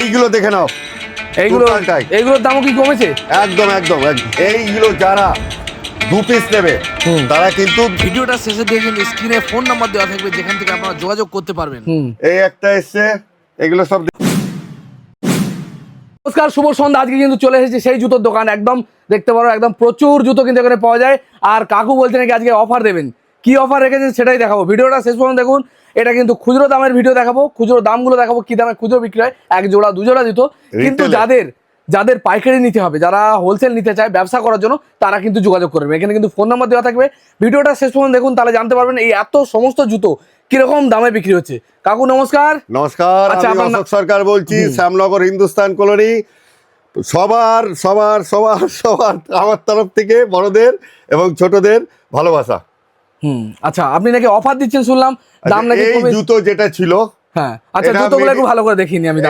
এইগুলো দেখে নাও, এইগুলোর দামও কি কমেছে? একদম একদম এইগুলো যারা 2 পিস নেবে তারা কিন্তু ভিডিওটা শেষে দেখেন স্ক্রিনে ফোন নাম্বার দেওয়া থাকবে, যেখান থেকে আপনারা যোগাযোগ করতে পারবেন। এই একটা এসছে, এগুলো সব নমস্কার, শুভ সন্ধ্যা। আজকে কিন্তু চলে এসেছি সেই জুতোর দোকান, একদম দেখতে পারো একদম প্রচুর জুতো কিন্তু এখানে পাওয়া যায়। আর কাকু বলছে নাকি আজকে অফার দেবেন, কি অফার রেখেছেন সেটাই দেখাবো। ভিডিওটা শেষ পর্যন্ত দেখুন। এটা কিন্তু খুচরো দামের ভিডিও দেখাবো, খুচরো দামগুলো দেখাবো, কি দামে খুচরো বিক্রি হয়, এক জোড়া 2 জোড়া জুতো। কিন্তু যাদের পাইকারি নিতে হবে, যারা হোলসেল নিতে চায় ব্যবসা করার জন্য, তারা কিন্তু যোগাযোগ করবে। এখানে কিন্তু ফোন নাম্বার দেওয়া থাকবে। ভিডিওটা শেষ পর্যন্ত দেখুন, তাহলে জানতে পারবেন এই এত সমস্ত জুতো কিরকম দামে বিক্রি হচ্ছে। কাকু নমস্কার। নমস্কার, আমি অশোক সরকার বলছি, শ্যামনগর হিন্দুস্তান কলোনি। সবার সবার সবার সবার আমার তরফ থেকে বড়দের এবং ছোটদের ভালোবাসা। আচ্ছা, আপনি নাকি অফার দিচ্ছেন শুনলাম, দাম নাকি এই জুতো যেটা ছিল, হ্যাঁ আচ্ছা, জুতোগুলো একটু ভালো করে দেখিনি আমি।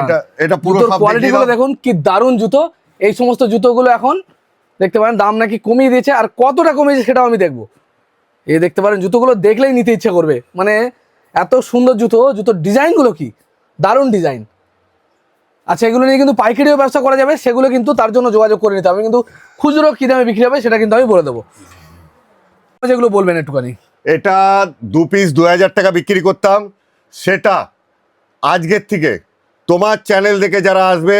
এটা পুরো সব কোয়ালিটিগুলো দেখুন, কি দারুণ জুতো। এই সমস্ত জুতোগুলো এখন দেখতে পারেন দাম নাকি কমিয়ে দিয়েছে, আর কতটা কমিয়েছে সেটাও আমি দেখবো। এই দেখতে পারেন জুতোগুলো দেখলেই নিতে ইচ্ছে করবে, মানে এত সুন্দর জুতোর ডিজাইনগুলো কি দারুণ ডিজাইন। আচ্ছা, এগুলো নিয়ে কিন্তু পাইকারিও ব্যবসা করা যাবে, সেগুলো কিন্তু তার জন্য যোগাযোগ করে নিতে হবে। কিন্তু খুচরো কি দামে বিক্রি হবে সেটা কিন্তু আমি বলে দেবো, যেগুলো বলবেন একটুখানি। এটা 2 পিস 2000 টাকা বিক্রি করতাম, সেটা আজকের থেকে তোমার চ্যানেল দেখে যারা আসবে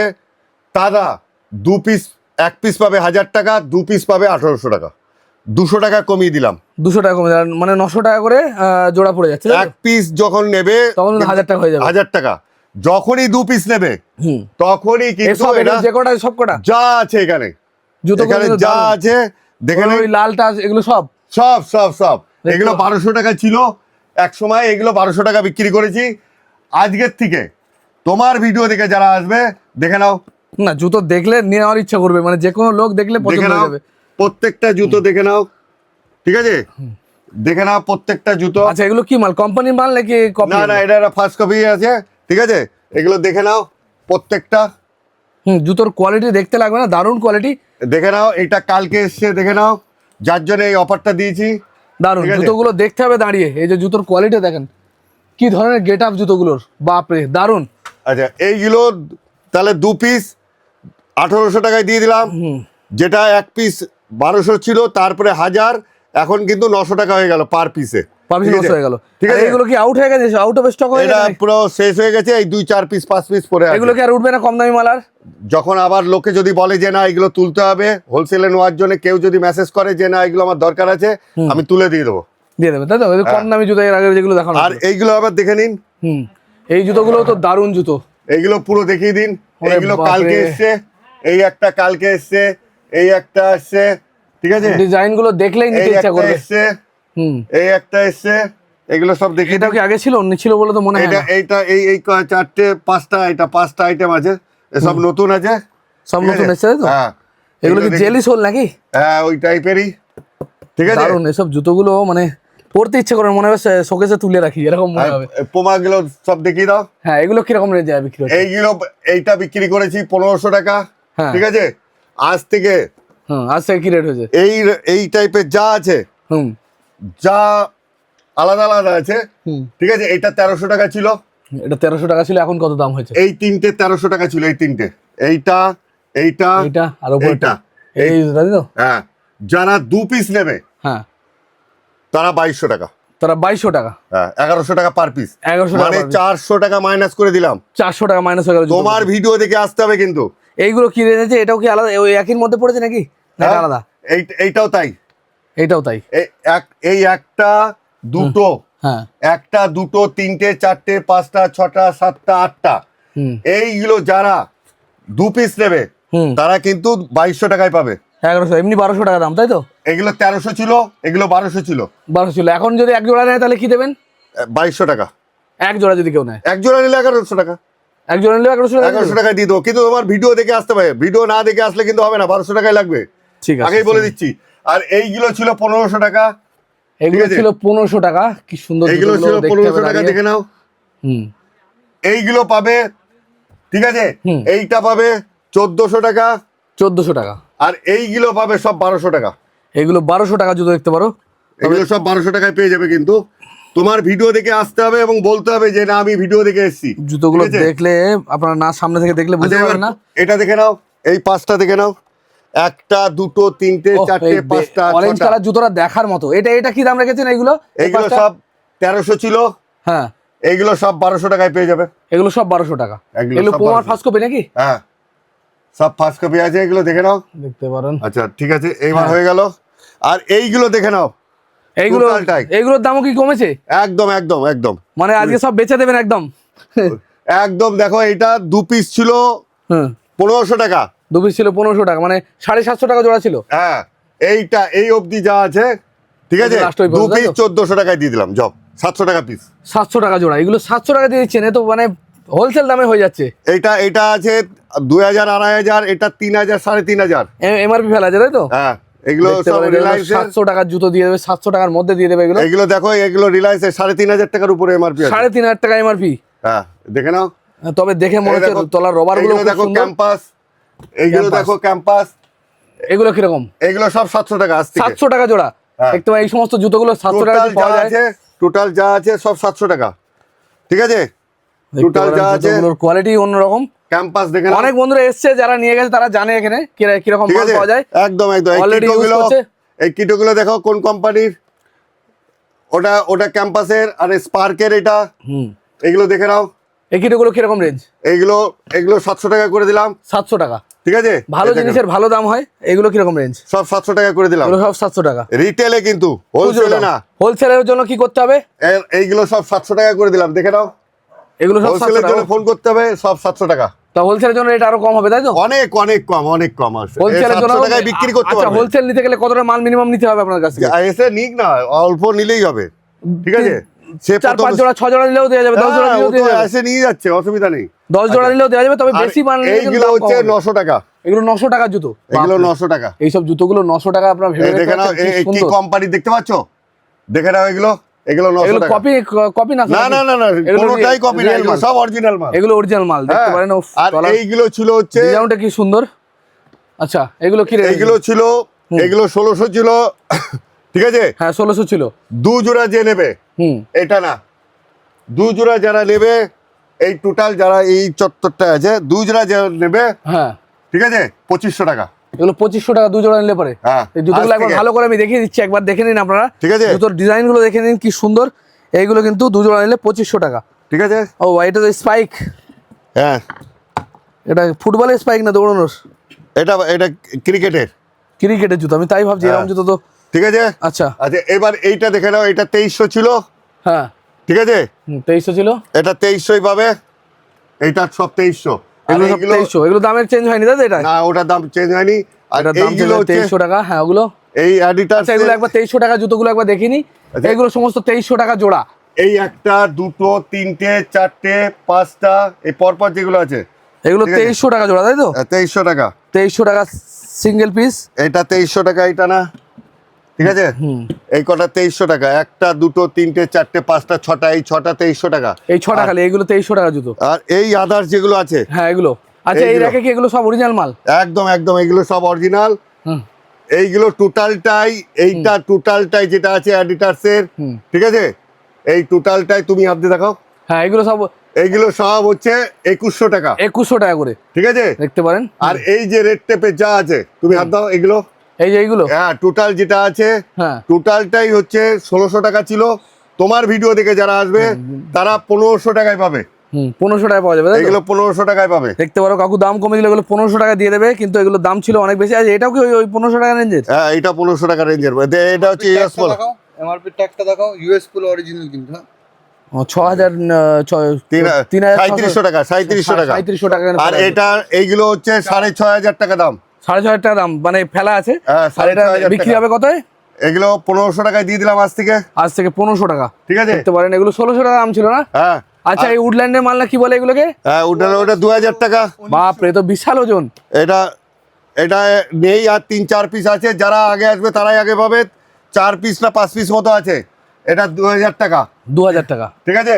তারা 2 পিস, 1 পিস পাবে 1000 টাকা, 2 পিস পাবে 1800 টাকা, 200 টাকা কমিয়ে দিলাম। 200 টাকা কমে দিলাম, মানে 900 টাকা করে জোড়া পড়ে যাচ্ছে। 1 পিস যখন নেবে তখন 1000 টাকা হয়ে যাবে। 1000 টাকা। যখনই 2 পিস নেবে তখনই কিন্তু যে কটা সব কটা যা আছে এখানে জুতো যা আছে দেখেন, ওই লালটা এগুলো সব সব সব সব এগুলো 1200 টাকা ছিল এক সময়, এগুলো 1200 টাকা বিক্রি করেছি। আজকের থেকে তোমার ভিডিও দেখে যারা আসবে দেখে নাও না, জুতো দেখলে নেওয়ার ইচ্ছা করবে, মানে যে কোনো লোক দেখলে পছন্দ হয়ে যাবে। প্রত্যেকটা জুতো দেখে নাও, ঠিক আছে? দেখে নাও প্রত্যেকটা জুতো। আচ্ছা, এগুলো কি মাল, কোম্পানির মাল নাকি কপি? না না, এটা ফার্স্ট কপি আছে, ঠিক আছে? এগুলো দেখে নাও প্রত্যেকটা। জুতোর কোয়ালিটি দেখতে লাগবে না, দারুণ কোয়ালিটি। দেখে নাও, এটা কালকে এসছে, দেখে নাও, যার জন্য এই অফারটা দিয়েছি। দারুণ জুতোগুলো দেখতে হবে দাঁড়িয়ে। এই যে জুতোর কোয়ালিটি দেখেন, কি ধরনের গেট আপ জুতোগুলোর, বাপরে দারুণ। আচ্ছা, এইগুলো তাহলে 2 পিস 1800 টাকায় দিয়ে দিলাম, যেটা 1 পিস 1200 ছিল, তারপরে 1000, এখন কিন্তু 900 টাকা হয়ে গেল পার পিসে। হয়ে গেল, ঠিক আছে? এগুলো কি আউট হয়ে গেছে, আউট অফ স্টক হয়ে গেছে? এটা পুরো শেষ হয়ে গেছে, এই 2 4 পিস 5 পিস পরে আছে। এগুলো কি আর উঠবে না কম দামি মাল? আর যখন আবার লোকে যদি বলে যে না এগুলো তুলতে হবে হোলসেলে নেওয়ার জন্য, কেউ যদি মেসেজ করে যে না এগুলো আমার দরকার আছে, আমি তুলে দিয়ে দেবো, দিয়ে দেবে, তাই তো? কম দামি জুতো এর আগে যেগুলো দেখানো। আর এইগুলো আবার দেখে নিন। এই জুতোগুলো তো দারুণ জুতো, এইগুলো পুরো দেখিয়ে দিন। এইগুলো কালকে এসছে, এই একটা কালকে এসছে, এই একটা এসছে, ঠিক আছে? ডিজাইন গুলো দেখলেই নিতে ইচ্ছা করবে। এই একটা এসছে, এগুলো সব দেখি। এটা কি আগে ছিল? অন্য ছিল বলে তো মনে হয় না। এইটা এই 4টে 5টা, এটা 5টা আইটেম আছে, এসব নতুন আছে, সব নতুন এসেছে তো। হ্যাঁ, এগুলো কি জেলি সোল নাকি? হ্যাঁ, ওই টাইপেরই, ঠিক আছে? দারুণ এসব জুতোগুলো, মানে পড়তে ইচ্ছে করে, মনে হবে শোকেসে তুলে রাখি এরকম মনে হবে। পোমা গুলো সব দেখিয়ে দাও। হ্যাঁ, এগুলো কিরকম রেঞ্জে বিক্রি হচ্ছে? এইগুলো এইটা বিক্রি করেছি 1500 টাকা, ঠিক আছে? আজ থেকে আজ থেকে কি রেট হয়েছে? এই টাইপের যা আছে, যা আলাদা আলাদা আছে, ঠিক আছে? এটা 1300 টাকা ছিল, এটা 1300 টাকা ছিল, এখন কত দাম হয়েছে? এই 3টে 1300 টাকা ছিল, এই 3টে, এইটা এইটা এইটা আর ওপরটা, এই তো। হ্যাঁ, যারা 2 পিস নেবে হ্যাঁ তারা 2200 টাকা, তারা 2200 টাকা, হ্যাঁ 1100 টাকা পার পিস, 1100 মানে 400 টাকা মাইনাস করে দিলাম। 400 টাকা মাইনাস হয়ে গেল। তোমার ভিডিও দেখে আসতে হবে কিন্তু। এইগুলো কি রেঞ্জ আছে? এটাও কি আলাদা, ওই একই মধ্যে পড়েছে নাকি আলাদা? এইটাও তাই, এইটাও তাই। এই একটা দুটো, হ্যাঁ, একটা দুটো 3টে 4টে 5টা 6টা 7টা 8টা, এইগুলো যারা 2 পিস নেবে তারা কিন্তু 2200 টাকায় পাবে। 1100, এমনি 1200 টাকা দাম, তাই তো? এগুলো 1300 ছিল, এগুলো 1200 ছিল। 1200 ছিল। এখন যদি এক জোড়া নেয় তাহলে কি দেবেন? 2200 টাকা। এক জোড়া যদি কেউ নেয়, এক জোড়া নিলে 1100 টাকা, এক জোড়া নিলে 1100 টাকা দিয়ে দেবো, কিন্তু তোমার ভিডিও দেখে আসতে হবে, ভিডিও না দেখে আসলে কিন্তু হবে না, 1200 টাকাই লাগবে, ঠিক আছে? আগেই বলে দিচ্ছি। আর এইগুলো ছিল 1500 টাকা, এগুলো ছিল 1500 টাকা। কি সুন্দর এইগুলো ছিল 1500 টাকা, দেখে নাও। এইগুলো পাবে, ঠিক আছে? এইটা পাবে 1400 টাকা, 1400 টাকা, আর এইগুলো পাবে সব 1200 টাকা। এগুলো 1200 টাকা জুতো দেখতে পারো। এগুলো সব 1200 টাকায় পেয়ে যাবে কিন্তু। তোমার ভিডিও দেখে আসতে হবে এবং বলতে হবে যে না আমি ভিডিও দেখে এসেছি। জুতোগুলো ঠিক আছে? দেখলে আপনারা না সামনে থেকে দেখলে বুঝতে আচ্ছা, পারবেন না। এটা দেখে নাও, এই 5টা দেখে নাও, 1টা 2টো 3টে 4টে 5টা অরেঞ্জ 6টা। কালার জুতোটা দেখার মতো। এটা কি দাম রেখেছেন এইগুলো? এই এইগুলো পাঁচটা? সব 1300 ছিল, হ্যাঁ, এইগুলো সব 1200 টাকায় পেয়ে যাবে। এগুলো সব 1200 টাকা। এগুলো এগুলো সব পোমার 1200 ফার্স্ট কপি নাকি? হ্যাঁ, সব ফার্স্ট কপি আছে, এগুলো দেখে নাও। দেখতে পারেন। আচ্ছা ঠিক আছে, এইবার হ্যাঁ। হয়ে গেল। আর এইগুলো দেখে নাও, টোটালটাই। এইগুলোর দামও কি কমেছে? একদম একদম একদম মানে আজকে সব বেচে দেবেন একদম? একদম। দেখো এটা 2 পিস ছিল হ্যাঁ, 1500 টাকা। 2 পিস ছিল 1500 টাকা, মানে 750 টাকা জোড়া ছিল। হ্যাঁ, এইটা এই অবধি যা আছে, ঠিক আছে, Last ওই 2 পর্যন্ত, পিস তাই তো? 1400 টাকায় দিয়ে দিলাম, জব 700 টাকা পিস। 700 টাকা জোড়া, এগুলো 700 টাকা দিয়ে দিচ্ছেন? এ তো মানে হোলসেল দামে হয়ে যাচ্ছে। এটা আছে 2000 2500, এটা 3000 3500। এমআরপি ফেলা আছে তাই তো? হ্যাঁ, এগুলো দেখতে সব পারেন, এগুলো রিলায়েন্সের। 700 টাকার জুতো দিয়ে দেবে, 700 টাকার মধ্যে দিয়ে দেবে এগুলো। এগুলো দেখো, এগুলো রিলায়েন্সের 3500 টাকার উপরে এমআরপি আছে। 3500 টাকা এমআরপি। হ্যাঁ, দেখে নাও। তবে দেখে মনে এই হচ্ছে দেখো, তলার রবার গুলো এগুলো খুব দেখো সুন্দর। ক্যাম্পাস, এইগুলো Campus। দেখো ক্যাম্পাস, এগুলো কিরকম? এগুলো সব 700 টাকা আজ থেকে। 700 টাকা জোড়া। হ্যাঁ। দেখতে পাই এই সমস্ত জুতোগুলো 700 টাকা টোটাল দিয়ে যা পাওয়া যায়। আছে, টোটাল যা আছে সব 700 টাকা, ঠিক আছে। টোটাল যা আছে, জুতোগুলোর কোয়ালিটি অন্যরকম। ক্যাম্পাস দেখে নাও। অনেক বন্ধুরা এসছে, যারা নিয়ে গেছে তারা জানে এখানে কিরকম ঠিক মাল আছে, পাওয়া যায়। একদম একদম। এই Already use কিটোগুলো, করছে। এই কিটোগুলো দেখো কোন কোম্পানির, ওটা ওটা ক্যাম্পাসের, আর স্পার্কের এটা। এগুলো দেখে নাও। এই কিটোগুলো কিরকম রেঞ্জ? এগুলো এগুলো 700 টাকা করে দিলাম, 700 টাকা। ঠিক আছে। ভালো এই দেখেন, জিনিসের ভালো দাম হয়। এগুলো কিরকম রেঞ্জ? সব 700 টাকা করে দিলাম, এগুলো সব 700 টাকা রিটেলে, কিন্তু হোলসেলে না। হোলসেলের জন্য কি করতে হবে? এইগুলো সব 700 টাকা করে দিলাম, দেখে নাও। এগুলো সব 700 হোলসেলের টাকা। জন্য ফোন করতে হবে, সব 700 টাকা। তা হোলসেলের জন্য এটা আরো কম হবে তাই তো? অনেক অনেক কম, অনেক কম আসবে। হোলসেলের জন্য 700 টাকায় বিক্রি করতে আচ্ছা, পারবে। হোলসেল নিতে গেলে কতটা মাল মিনিমাম নিতে হবে আপনার কাছে? এসে নিক না, অল্প নিলেই হবে, ঠিক আছে। সে 4-5 জোড়া 6 জোড়া নিলেও দেওয়া যাবে, 10 জোড়া নিলেও দেওয়া যাবে, এসে নিয়ে যাচ্ছে, অসুবিধা নেই। 10 জোড়া নিলেও দেওয়া যাবে। তবে আর বেশি মাল নিলে কিন্তু এইগুলো দাম কম হচ্ছে হবে। 900 টাকা, এগুলো 900 টাকার জুতো। এগুলো বাপরে। 900 টাকা। এইসব জুতোগুলো 900 টাকা আপনারা ভেবে এই দেখে নাও, দেখতে পাচ্ছেন, কি কি সুন্দর। কোম্পানি দেখতে পাচ্ছ, দেখে নাও। এগুলো এগুলো 900 এগুলো টাকা। কপি কপি না? না না না না, এগুলো কোনোটাই real- কপি না, real এগুলো মাল। সব অরিজিনাল মাল। এগুলো অরিজিনাল মাল, দেখতে হ্যাঁ, পারেন। আর এইগুলো ছিল হচ্ছে, ডিজাইনটা কি সুন্দর। আচ্ছা, এগুলো কি range? এইগুলো ছিল, এগুলো 1600 ছিল, ঠিক আছে। হ্যাঁ, 1600 ছিল। 2 জোড়া যে নেবে, এটা না, 2 জোড়া যারা নেবে, এই টোটাল যারা এই চত্বরটা আছে, 2 জোড়া যারা নেবে, হ্যাঁ, ঠিক আছে, 2500 টাকা। এগুলো 2500 টাকা 2 জোড়া নিলে পরে। হ্যাঁ, এই জুতোগুলো আজ একবার থেকে। ভালো করে আমি দেখিয়ে দিচ্ছি, একবার দেখে নিন আপনারা। ঠিক আছে। জুতোর ডিজাইন গুলো দেখে নিন কি সুন্দর। এইগুলো কিন্তু 2 জোড়া নিলে 2500 টাকা। ঠিক আছে। ও এটা তো স্পাইক। হ্যাঁ, এটা ফুটবলের স্পাইক না দৌড়ানোর? এটা এটা ক্রিকেটের ক্রিকেটের জুতো, আমি তাই ভাবছি এরকম জুতো তো। ঠিক আছে। আচ্ছা আচ্ছা, এবার এইটা দেখে নাও, এটা 2300 ছিল, হ্যাঁ, ঠিক আছে। 2300 ছিল। এটা 2300ই পাবে, এইটা সব 2300। আর এগুলো সব এইগুলো 2300। এগুলো দামের চেঞ্জ হয়নি দাদা? এটা না, ওটার দাম চেঞ্জ হয়নি। আর এটার দাম এইগুলো হচ্ছে 2300 টাকা। হ্যাঁ, ওগুলো এই অ্যাডিটাস। আচ্ছা, এগুলো একবার 2300 টাকা জুতোগুলো একবার দেখিনি। আচ্ছা। এগুলো সমস্ত 2300 টাকা জোড়া। এই একটা, দুটো, তিনটে, চারটে, পাঁচটা, এই পরপর যেগুলো আছে, এগুলো ঠিক আছে। 2300 টাকা জোড়া তাই তো? 2300 টাকা। 2300 টাকা সিঙ্গেল পিস। এটা 2300 টাকা, এটা না, ঠিক আছে। এই কটা 2300 টাকা, একটা, দুটো, তিনটে, চারটে, পাঁচটা, ছটা, এই ছটা 2300 টাকা। এই 6 টাকা, এইগুলো 2300 টাকা জুতো। আর এই আদার্স যেগুলো আছে, হ্যাঁ, এগুলো আচ্ছা, এই এইগুলো। রেখে কি এগুলো সব অরিজিনাল মাল? একদম একদম, এগুলো সব অরিজিনাল। হুম, এইগুলো টোটালটাই, এইটা টোটালটাই যেটা আছে অ্যাডিটাসের, ঠিক আছে। এই টোটালটাই তুমি হাত দিয়ে দেখাও। হ্যাঁ, এগুলো সব এইগুলো সব হচ্ছে 2100 টাকা, 2100 টাকা করে, ঠিক আছে। দেখতে পারেন। আর এই যে রেড টেপের যা আছে, তুমি হাত দাও, এগুলো, এই যে এইগুলো, হ্যাঁ, টোটাল যেটা আছে, হ্যাঁ, টোটালটাই হচ্ছে 1600 টাকা ছিল। তোমার ভিডিও দেখে যারা আসবে তারা 1500 টাকায় পাবে। 1500 টাকা পাওয়া যাবে তাই তো? এগুলো 1500 টাকায় পাবে। দেখতে পারো কাকু দাম কমে দিলে এগুলো 1500 টাকা দিয়ে দেবে, কিন্তু এগুলোর দাম ছিল অনেক বেশি। আচ্ছা, এটাও কি ওই 1500 টাকা রেঞ্জের? হ্যাঁ, এটা 1500 টাকা রেঞ্জের। এটা হচ্ছে ইউএস পোলো, এমআরপি ট্যাগটা দেখাও, ইউএস পোলো অরিজিনাল কিন্তু। হ্যাঁ, 6000 3700 টাকা, 3700 টাকা। 3700 টাকা। আর এটা এইগুলো হচ্ছে 6500 টাকা দাম। 6500 টাকা দাম, মানে ফেলা আছে। হ্যাঁ, আর এটা 6500 বিক্রি টাকা। হবে কত? এগুলো 1500 টাকায় দিয়ে দিলাম আজ থেকে, আজ থেকে 1500 টাকা, ঠিক আছে। দেখতে পারেন। এগুলো 1600 টাকা দাম ছিল না? হ্যাঁ। আচ্ছা, এই উডল্যান্ডের মাল না কি বলে এগুলোকে? হ্যাঁ, ওটা 2000 টাকা। বাপরে, তো বিশাল ওজন। এটা এটা নেই, আর 3-4 পিস আছে। যারা আগে আসবে তারাই আগে পাবে। 4 পিস না 5 পিস মতো আছে। এটা 2000 টাকা, 2000 টাকা। ঠিক আছে।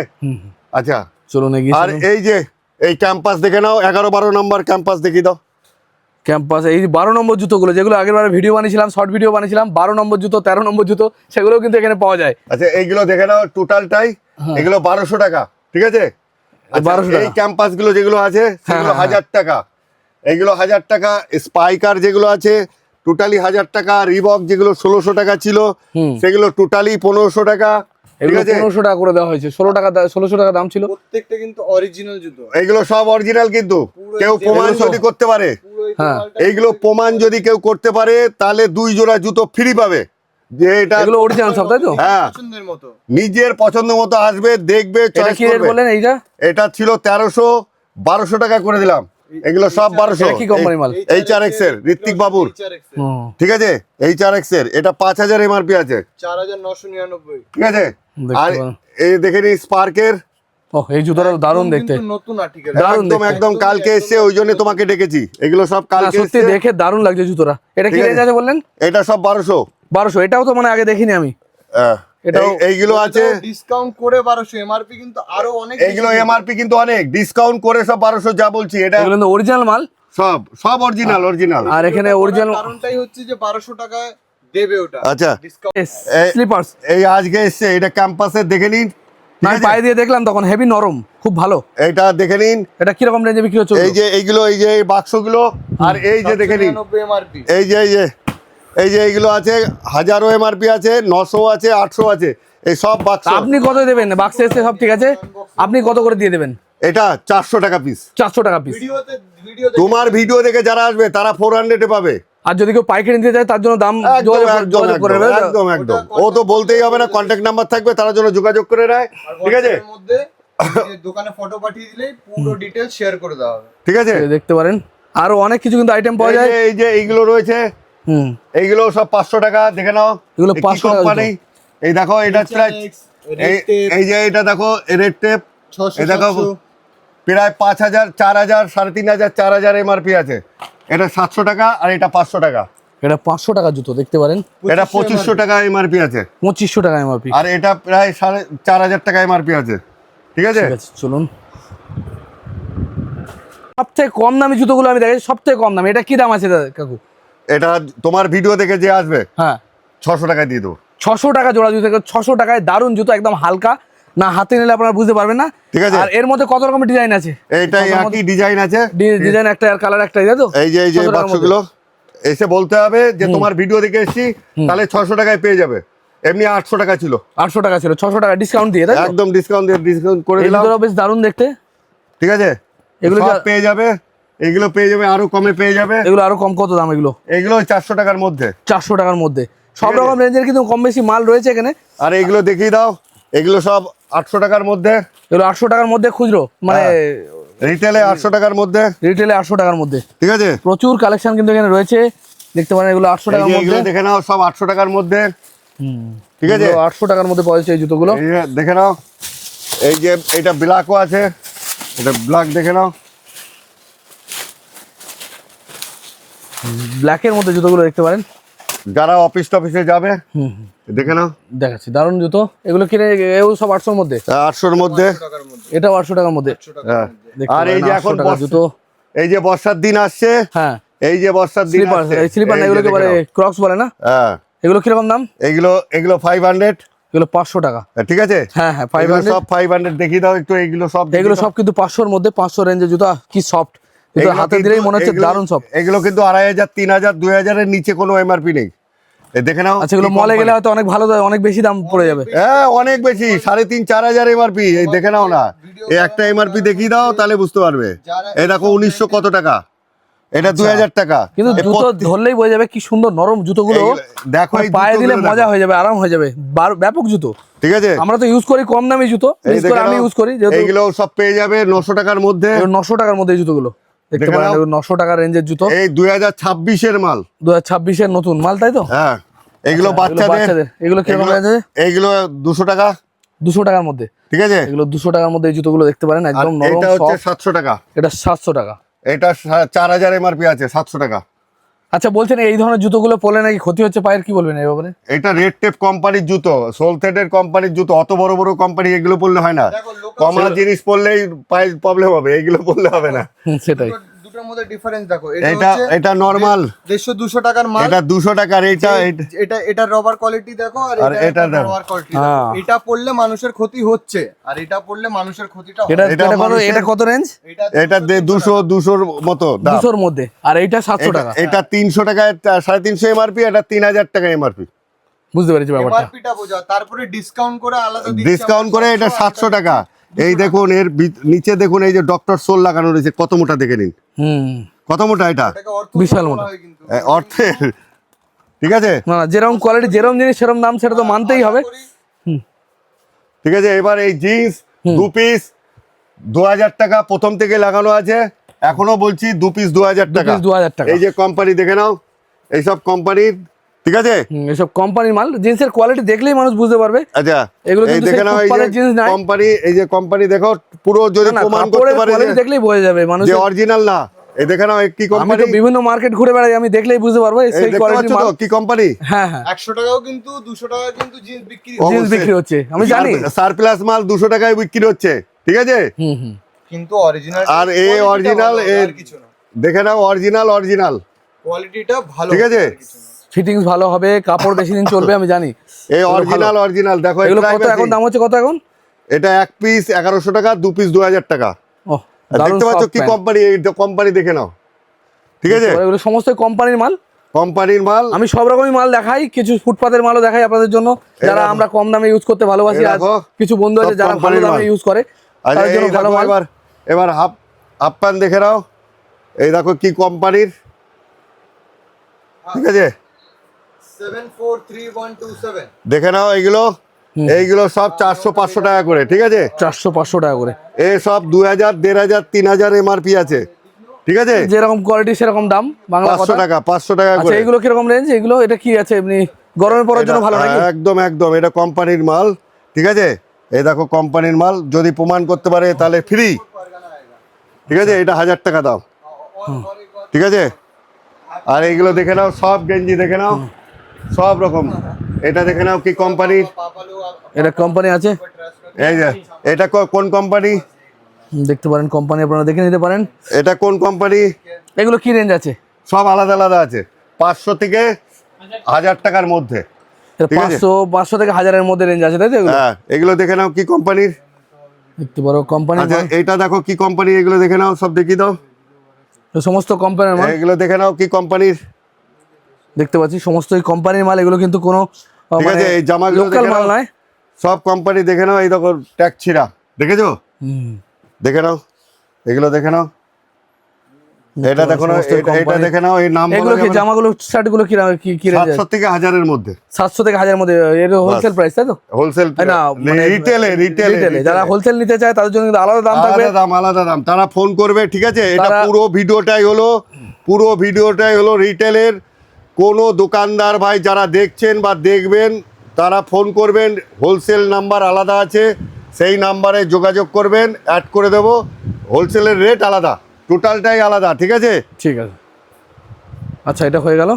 আচ্ছা, চলুন এগিয়ে আর চলুন। এই যে এই ক্যাম্পাস দেখে নাও, 11-12 নম্বর ক্যাম্পাস দেখিয়ে দাও। ক্যাম্পাস এই 12 নম্বর জুতোগুলো যেগুলো আগের বারে ভিডিও বানিয়েছিলাম, শর্ট ভিডিও বানিয়েছিলাম, 12 নম্বর জুতো, 13 নম্বর জুতো, সেগুলোও কিন্তু এখানে পাওয়া যায়। আচ্ছা এইগুলো দেখে নাও টোটালটাই, এগুলো 1200 টাকা, ঠিক আছে? 1200 টাকা। এই ক্যাম্পাস গুলো যেগুলো আছে সেগুলো 1000 টাকা, এইগুলো 1000 টাকা। স্পাইকার যেগুলো আছে টোটালি 1000 টাকা। রিবক যেগুলো 1600 টাকা ছিল সেগুলো টোটালি 1500 টাকা, ঠিক এগুলো আছে? 1500 টাকা করে দেওয়া হয়েছে, 1600 টাকা দাম ছিল। প্রত্যেকটা কিন্তু অরিজিনাল জুতো। এইগুলো সব অরিজিনাল, কিন্তু কেউ প্রমাণ এগুলো সব- যদি করতে পারে, পুরো এই হ্যাঁ। মালটা এইগুলো প্রমাণ যদি কেউ করতে পারে তাহলে 2 জোড়া জুতো ফ্রি পাবে, যে এটা এগুলো অরিজিনাল সব, তাই তো? হ্যাঁ। পছন্দের মতো। নিজের পছন্দ মতো আসবে, দেখবে, এটা চয়েস কি রেট করবে। বললেন এইটা? এটা ছিল 1300, 1200 টাকা করে দিলাম। এগুলো সব 1200। এটা কি কোম্পানি মাল? HRX এর, ঋত্বিক বাবুর, HRX এর। হুম, ঠিক আছে? HRX এর এটা 5000 এমআরপি আছে, 4999। ঠিক আছে? দেখতে আর পারেন। এই দেখে নি স্পার্কের, ও এই জুতোটা দারুণ দেখতে। কিন্তু নতুন আর্টিকেল। দারুণ একদম দেখতে। একদম কালকে এসছে, ওই জন্য তোমাকে ডেকেছি। এগুলো সব না কালকে সত্যি এসছে। দেখে দারুণ লাগছে জুতোটা। এটা কি ঠিক আছে। রেঞ্জ আছে বললেন? এটা সব 1200। 1200। এটাও তো মানে আগে দেখিনি আমি। এটাও- এইগুলো আছে, ডিসকাউন্ট করে 1200, এমআরপি কিন্তু আরো অনেক এইগুলো এমআরপি কিন্তু অনেক ডিসকাউন্ট করে সব 1200 যা বলছি। এটা এগুলো কিন্তু অরিজিনাল মাল। সব সব অরিজিনাল অরিজিনাল। আর এখানে অরিজিনাল কারণটাই হচ্ছে যে 1200 টাকায় দেবে ওটা। আচ্ছা ডিসকাউন্ট। স্লিপার্স। এই আজকে এসছে, এটা ক্যাম্পাসের দেখে নিন, ঠিক আমি আছে? পায়ে দিয়ে দেখলাম তখন, হেভি নরম, খুব ভালো। এইটা দেখে নিন, এটা কিরকম রেঞ্জে বিক্রি হচ্ছে? এই যে এইগুলো, এই যে এই বাক্সগুলো, আর এই যে দেখে নিন, 799 এমআরপি। এই যে এইগুলো আছে, 1000 এমআরপি আছে, 900 আছে, 800 আছে, এই সব বাক্স। আপনি কত দেবেন? বাক্সে এসে সব ঠিক আছে, আপনি কত করে দিয়ে দেবেন? এটা 400 টাকা পিস। 400 টাকা পিস। ভিডিওতে তোমার ভিডিও দেখে যারা আসবে তারা 400 এ পাবে। আর যদি কেউ পাইকারি নিতে চায় তার জন্য দাম একদম যোগাযোগ একদম করে একদম নেবে। একদম একদম। ও তো বলতেই হবে না, কন্ট্যাক্ট নাম্বার থাকবে, তারা জন্য যোগাযোগ করে নেয়, ঠিক আছে? এর মধ্যে যে দোকানে ফটো পাঠিয়ে দিলেই পুরো ডিটেইলস শেয়ার করে দেওয়া হবে। ঠিক আছে? দেখতে পারেন আরো অনেক কিছু কিন্তু আইটেম পাওয়া যায়। এই যে এইগুলো রয়েছে, হুম, এইগুলো সব 500 টাকা, দেখে নাও। এগুলো এ কি 500 টাকা কোম্পানি? এই দেখো, এটা প্রায় HRX, red tape, এই যে এটা দেখো, রেড টেপ, 600, এই দেখো 700 প্রায় 5000, 4000, 3500, 4000 এমআরপি আছে। এটা 700 টাকা আর এটা 500 টাকা। এটা 500 টাকা জুতো, দেখতে পারেন। এটা 2500 টাকা এমআরপি আছে, 2500 টাকা এমআরপি। আর এটা প্রায় 4500 টাকা এমআরপি আছে, ঠিক আছে? ঠিক আছে, চলুন। সবথেকে কম দামি জুতোগুলো আমি দেখেছি, সবথেকে কম দামি। এটা কি দাম আছে দাদা কাকু? এটা তোমার ভিডিও দেখে যে আসবে হ্যাঁ, 600 টাকা দিয়ে দেবো। 600 টাকা জোড়া জুতো। 600 টাকায় দারুণ জুতো, একদম হালকা, না হাতে নিলে আপনারা বুঝতে পারবেন না। ঠিক আছে। আর এর মধ্যে কত রকমের ডিজাইন আছে? এইটাই একই ডিজাইন আছে, ডিজাইন একটা আর কালার একটাই, তাই তো? এই যে 600 টাকার মধ্যে। বাক্সগুলো এসে বলতে হবে যে তোমার ভিডিও দেখে এসেছি, তাহলে 600 টাকায় পেয়ে যাবে। এমনি 800 টাকা ছিল, 800 টাকা ছিল, 600 টাকা ডিসকাউন্ট দিয়ে, তাই তো? একদম ডিসকাউন্ট করে এই দিলাম, জুতোটা বেশ দারুণ দেখতে। ঠিক আছে? এগুলো এগুলো পেয়ে যাবে, এগুলো পেয়ে যাবে আরো কমে পেয়ে যাবে। এগুলো আরো কম, কত দাম এগুলো? এগুলো 400 টাকার মধ্যে, 400 টাকার মধ্যে সব ঠিক আছে। রকম রেঞ্জের কিন্তু কম বেশি মাল রয়েছে এখানে। আর এগুলো দেখিয়ে দাও, এগুলো সব 800 টাকার মধ্যে, এগুলো 800 টাকার মধ্যে খুচরো, মানে রিটেলে 800 টাকার মধ্যে, রিটেলে 800 টাকার মধ্যে। ঠিক আছে? প্রচুর কালেকশন কিন্তু এখানে রয়েছে, দেখতে পারেন। এগুলো 800 এই টাকার যে মধ্যে। এগুলো দেখে নাও, সব 800 টাকার মধ্যে, ঠিক আছে? 800 টাকার মধ্যে পাওয়া যাচ্ছে এই জুতোগুলো। এই যে দেখে নাও, এই যে এটা ব্ল্যাকও আছে, এটা ব্ল্যাক দেখে নাও, ব্ল্যাকের মধ্যে জুতোগুলো দেখতে পারেন। যারা অফিস টফিসে যাবে দেখে নাও, দেখাচ্ছি দারুণ জুতো। এগুলো কিনে এগুলো সব 800 এর মধ্যে, 800-র মধ্যে, টাকার মধ্যে। এটাও 800 টাকার মধ্যে। 800 টাকার হ্যাঁ। মধ্যে। দেখতে আর এই পারেন যে 800 এখন টাকার জুতো। এই যে বর্ষার দিন আসছে, হ্যাঁ, এই যে বর্ষার দিন স্লিপার, আসছে, এই স্লিপার না, এই যে এগুলোকে দেখে বলে নাও। ক্রক্স বলে না? হ্যাঁ, এগুলো কিরকম দাম? এগুলো 500, এগুলো 500 টাকা। ঠিক আছে? হ্যাঁ হ্যাঁ, এগুলো 500। সব 500 দেখিয়ে দাও একটু, এইগুলো সব দেখিয়ে এগুলো দাও। সব কিন্তু 500 এর মধ্যে, 500 রেঞ্জের জুতো। কি সফট, এগুলো হাতে কিন্তু- দিলেই মনে হচ্ছে এগুলো- দারুণ সফট। এগুলো কিন্তু 2500, 3000, 2000 এর নিচে কোনো এমআরপি নেই। দেখে নাও। আচ্ছা, এগুলো কি মলে company। গেলে হয়তো অনেক ভালো, অনেক বেশি দাম পড়ে যাবে। হ্যাঁ, অনেক বেশি, 3500-4000 এমআরপি। এই দেখে নাও না, এই একটা এমআরপি দেখিয়ে দাও, তাহলে বুঝতে পারবে। এই দেখো 1900 কত টাকা, এটা 2000 টাকা। কিন্তু এই জুতো ধরলেই বোঝা যাবে কি সুন্দর নরম জুতোগুলো। দেখো এই পায়ে দিলে জুতোগুলো মজা দেখো, হয়ে যাবে, আরাম হয়ে যাবে। ব্যাপক জুতো। ঠিক আছে? আমরা তো ইউজ করি কম দামি জুতো, এই বিশেষ করে দেখে আমি নাও, ইউজ করি, যেহেতু এইগুলো সব পেয়ে যাবে 900 টাকার মধ্যে, 900 টাকার মধ্যে এই জুতোগুলো দেখতে দেখে পারেন। নাও। এগুলো 900 টাকার রেঞ্জের জুতো, এই 2026-এর মাল। 2026 এর নতুন মাল, তাই তো? হ্যাঁ, এগুলো আচ্ছা, এগুলো বাচ্চাদের। এগুলো কিরকম রেঞ্জ আছে? এইগুলো 200 টাকা, 200 টাকার মধ্যে। ঠিক আছে? এগুলো 200 টাকার মধ্যে এই জুতোগুলো দেখতে পারেন, আর একদম নরম এটা হচ্ছে সফট। 700 টাকা, এটা 700 টাকা। এটা 4000 এমআরপি আছে, 700 টাকা। আচ্ছা, বলছেন এই ধরনের জুতোগুলো পরলে নাকি ক্ষতি হচ্ছে পায়ের, কি বলবেন এই ব্যাপারে? এটা রেড টেপ কোম্পানির জুতো, সোলথেডের কোম্পানির জুতো। অত বড় বড় কোম্পানি এগুলো পরলে হয় না, দেখো, local কমা জিনিস পরলেই পায়ের প্রবলেম হবে, এগুলো পরলে হবে না। সেটাই। দুটো দুটোর মধ্যে ডিফারেন্স দেখো। এটা নরমাল 150-200 টাকার মাল। এটা 200 টাকার, এটা রবার কোয়ালিটি দেখো, আর এটা রবার কোয়ালিটি। এটা পড়লে মানুষের ক্ষতি হচ্ছে, আর এটা পড়লে মানুষের ক্ষতিটা হবে। এটা কত রেঞ্জ? এটা 200-200 মতো দাম, 200 এর মধ্যে, আর এইটা 700 টাকা। এটা 300 টাকায় 350 এমআরপি, এটা 3000 টাকা এমআরপি। বুঝতে পেরেছি ব্যাপারটা। এমআরপিটা বোঝা, তারপরে ডিসকাউন্ট করে আলাদা দিচ্ছি। ডিসকাউন্ট করে এটা 700 টাকা। এই দেখুন এর নিচে দেখুন এই যে ডক্টর সোল লাগানো রয়েছে, কত মোটা দেখে নিন, কত মোটা এটা, বিশাল মোটা অর্থের। ঠিক আছে, না যেরকম কোয়ালিটি যেরকম জিনিস সেরকম দাম, সেটা তো মানতেই হবে। ঠিক আছে। এবার এই জিন্স 2 পিস 2000 টাকা প্রথম থেকে লাগানো আছে, এখনো বলছি 2 পিস 2000 টাকা। 2000 টাকা। এই যে কোম্পানি দেখে নাও, এইসব কোম্পানির, ঠিক আছে। এসব কোম্পানির মাল, জিন্সের কোয়ালিটি দেখলেই মানুষ বুঝতে পারবে। আচ্ছা, এগুলো এই কিন্তু দেখে নাও, এই যে জিন্স নাই। কোম্পানি, এই যে কোম্পানি দেখো, পুরো যদি প্রমাণ করতে পারে কোয়ালিটি দেখলেই বোঝা যাবে মানুষ যে অরিজিনাল না। এই দেখে নাও কি আমি কোম্পানি, তো বিভিন্ন মার্কেট ঘুরে বেড়াই, আমি দেখলেই বুঝতে পারবো সেই কোয়ালিটির মাল। কি কোম্পানি। হ্যাঁ হ্যাঁ, 100 টাকাও কিন্তু 200 টাকা কিন্তু জিন্স বিক্রি অবশ্যই। জিন্স বিক্রি হচ্ছে, আমি জানি। সারপ্লাস মাল 200 টাকায় বিক্রি হচ্ছে, ঠিক আছে। কিন্তু অরিজিনাল, আর এই অরিজিনাল, এর কিছু না, দেখে নাও অরিজিনাল কোয়ালিটিটা ভালো, ঠিক আছে। ফিটিংস ভালো হবে, কাপড় বেশি দিন চলবে, আমি জানি। এই অরিজিনাল দেখো, এগুলো কত এখন দাম হচ্ছে, কত এখন? এটা 1 পিস 1100 টাকা, 2 পিস 2000 টাকা। ও দেখতে পাচ্ছ কি কোম্পানি, এই কোম্পানি দেখে নাও, ঠিক আছে। এগুলো সমস্ত কোম্পানির মাল, কোম্পানির মাল। আমি সব রকমই মাল দেখাই, কিছু ফুটপাতের মালও দেখাই আপনাদের জন্য, যারা আমরা কম দামে ইউজ করতে ভালোবাসি। আর কিছু বন্ধু আছে যারা ভালো দামে ইউজ করে, তাদের জন্য ভালো মাল। এবার হাফ প্যান্ট দেখে নাও, এই দেখো কি কোম্পানির, ঠিক আছে। 743127 দেখে নাও এইগুলো সব 400-500 টাকা করে, ঠিক আছে। 400-500 টাকা করে, এই সব 2000, 1500, 3000 এমআরপি আছে, ঠিক আছে। যেরকম কোয়ালিটি সেরকম দাম, বাংলা কথা। 500 টাকা আচ্ছা, করে। এগুলো কিরকম রেঞ্জ? এগুলো এটা কি আছে, এমনি গরমে পরার জন্য ভালো নাকি? একদম এটা কোম্পানির মাল, ঠিক আছে। এই দেখো কোম্পানির মাল, যদি প্রমাণ করতে পারে তাহলে ফ্রি, ঠিক আছে। এটা 1000 টাকা দাম, ঠিক আছে। আর এইগুলো দেখে নাও, সব গেঞ্জি দেখে নাও, সব রকম। এটা দেখে নাও কি কোম্পানির, এটা কোম্পানি আছে। এই যে এটা কোন কোম্পানি, দেখতে পারেন কোম্পানি, আপনারা দেখে নিতে পারেন। এটা কোন কোম্পানি। এগুলো কি রেঞ্জ আছে? সব আলাদা আছে, 500 থেকে 1000 টাকার মধ্যে, ঠিক আছে। 500 থেকে 1000-এর মধ্যে রেঞ্জ আছে, তাই তো? হ্যাঁ, এগুলো দেখে নাও কি কোম্পানির। দেখতে পারো কোম্পানি। আচ্ছা, এইটা দেখো কি কোম্পানি, এগুলো দেখে নাও, সব দেখিয়ে দাও। সমস্ত কোম্পানির মাল, এগুলো দেখে নাও কি কোম্পানির, দেখতে পাচ্ছি সমস্তই কোম্পানির মাল। এগুলো কিন্তু কোনো ঠিক আছে। এই জামাগুলো লোকাল মাল নয়, সব কোম্পানি দেখে নাও। এই দেখো ট্যাগ ছিঁড়া, দেখেছো, দেখে নাও। এগুলো দেখে নাও, এটা দেখো না, এটা দেখে নাও। এই নাম এগুলো কি জামাগুলো, শার্টগুলো কি কি রেঞ্জ আছে? 700 থেকে 1000 এর মধ্যে, 700 থেকে 1000-এর মধ্যে। এর হোলসেল প্রাইস, তাই তো? হোলসেল না, মানে রিটেলে যারা হোলসেল নিতে চায় তাদের জন্য কিন্তু আলাদা দাম থাকবে, আলাদা দাম। তারা ফোন করবে, ঠিক আছে। এটা পুরো ভিডিওটাই হলো রিটেলের। কোনো দোকানদার ভাই যারা দেখছেন বা দেখবেন, তারা ফোন করবেন, হোলসেল নাম্বার আলাদা আছে, সেই নাম্বারে যোগাযোগ করবেন, অ্যাড করে দেবো। হোলসেলের রেট আলাদা, টোটালটাই আলাদা, ঠিক আছে। ঠিক আছে। আচ্ছা, এটা হয়ে গেল।